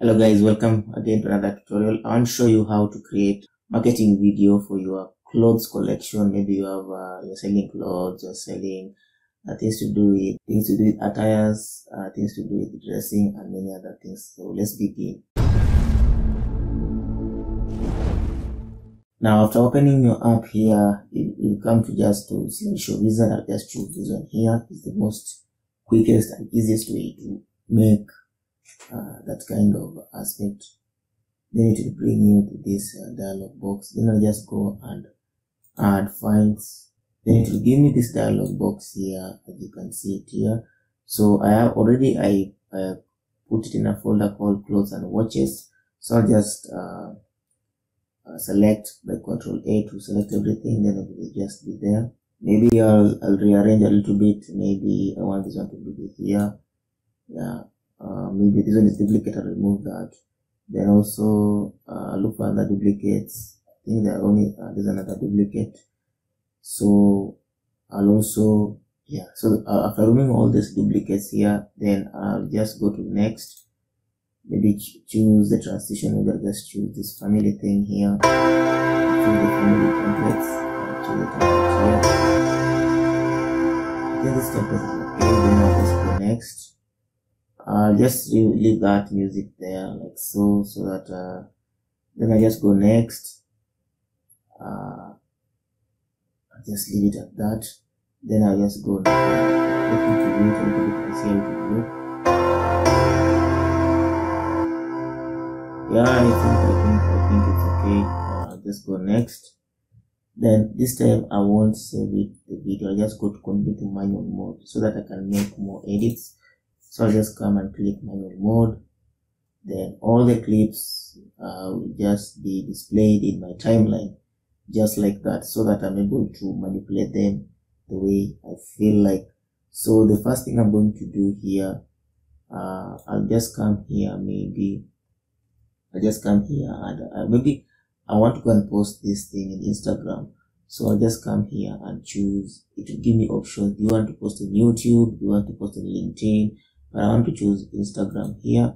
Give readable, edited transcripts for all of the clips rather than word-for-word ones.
Hello guys, welcome again to another tutorial. I want to show you how to create marketing video for your clothes collection. Maybe you have you're selling clothes, you're selling things to do with attires, things to do with dressing, and many other things. So let's begin. Now, after opening your app here, you come to just to Slideshow Wizard. I'll just choose this one here. It's the most quickest and easiest way to make that kind of aspect. Then it will bring you to this dialog box. Then I'll just go and add files. Then it will give me this dialog box here, as you can see it here. So I have already I put it in a folder called clothes and watches. So I'll just select by Ctrl A to select everything. Then it will just be there. Maybe I'll rearrange a little bit. Maybe I want this one to be here. Yeah. Maybe this one is duplicate, I'll remove that. Then also look for other duplicates. I think there are only there's another duplicate. So I'll also so after removing all these duplicates here, then I'll just go to next. Maybe choose the transition. Maybe I'll just choose this family thing here. Choose the family templates. Choose the template here. I think this template is okay. Then I'll just go next. I'll just leave that music there like so that then I just go next. I'll just leave it at that. Then I'll just go look into it a little bit and see how it will look. Yeah, I think it's okay. I'll just go next. Then this time I won't save it the video. I'll just go to continue to manual mode so that I can make more edits. So I'll just come and click manual mode. Then all the clips will just be displayed in my timeline, just like that, so that I'm able to manipulate them the way I feel like. So the first thing I'm going to do here, I'll just come here, and maybe I want to go and post this thing in Instagram. So I'll just come here and choose. It will give me options. Do you want to post in YouTube? Do you want to post in LinkedIn? But I want to choose Instagram here.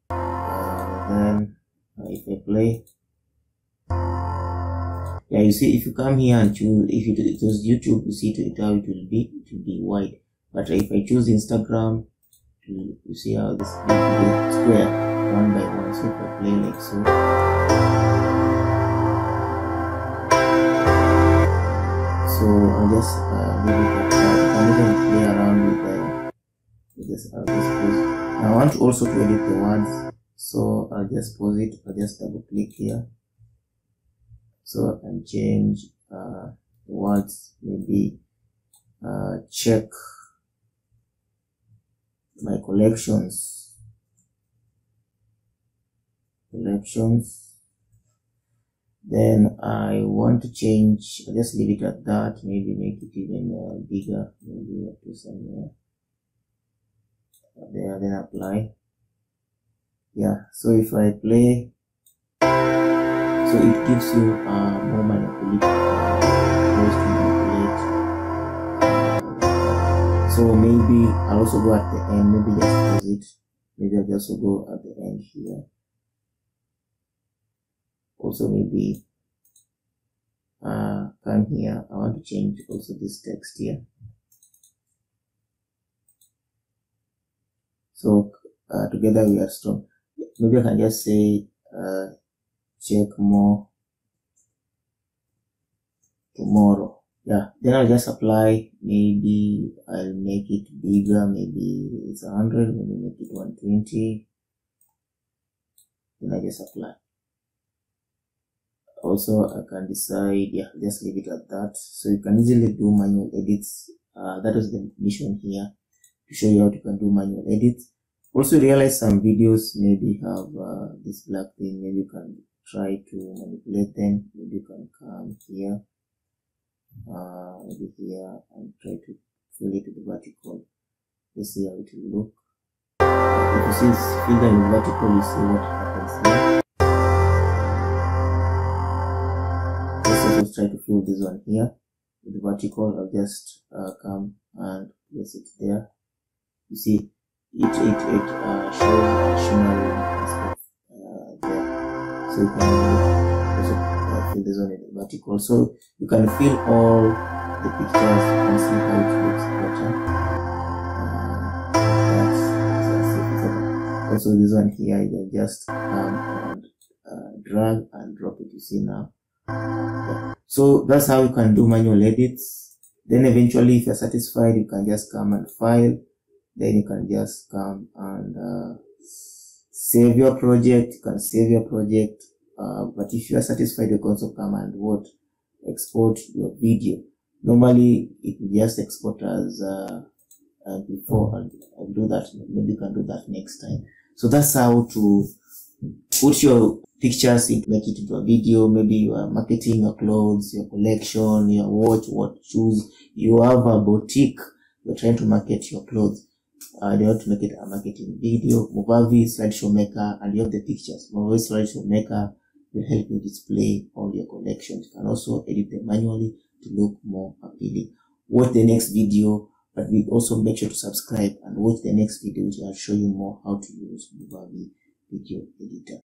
Then if I play, you see, if you come here and choose, if it was YouTube, you see how it will be wide. But if I choose Instagram, you see how this will be square one by one. So if I play like so, I'll just leave it at that. I can even play around with this. I'll just pause. Now I want to also edit the words, so I'll just pause it. I'll just double click here, so I can change the words. Maybe check my collections. Then I want to change. I'll just leave it at that. Maybe make it even bigger. Maybe up to somewhere there. Then apply. So if I play, so it gives you more manipulate. So maybe I'll also go at the end. Maybe just pause it. Maybe I'll also go at the end here. Also maybe come here. I want to change also this text here. So together we are strong. Maybe I can just say check more tomorrow. Then I'll just apply. Maybe I'll make it bigger. Maybe it's 100. Maybe make it 120. Then I just apply. Also I can decide, just leave it at that. So you can easily do manual edits. That was the mission here, to show you how you can do manual edits. Also realize some videos maybe have this black thing. Maybe you can try to manipulate them. Maybe you can come here, maybe here, and try to fill it to the vertical. Let's see how it will look. If you see it's filled in vertical, you see what happens here. Let's try to fill this one here with the vertical. I'll just come and place it there. You see, shows additional aspects there, so you can also fill this on the vertical, so you can fill all the pictures and see how it looks better. Also this one here, you can just drag and drop it, you see now. Yeah. So that's how you can do manual edits. Then eventually, if you're satisfied, you can just come and file. Then you can just come and save your project. You can save your project. But if you are satisfied, you can also come and export your video. Normally, it will just export as before. I'll do that. Maybe you can do that next time. So that's how to put your pictures, make it into a video. Maybe you are marketing your clothes, your collection, your watch, what shoes. You have a boutique. You're trying to market your clothes. You want to make it a marketing video. Movavi Slideshow Maker, and you have the pictures. Movavi Slideshow Maker will help you display all your collections. You can also edit them manually to look more appealing. Watch the next video, but we also make sure to subscribe and watch the next video, which I'll show you more how to use Movavi Video Editor.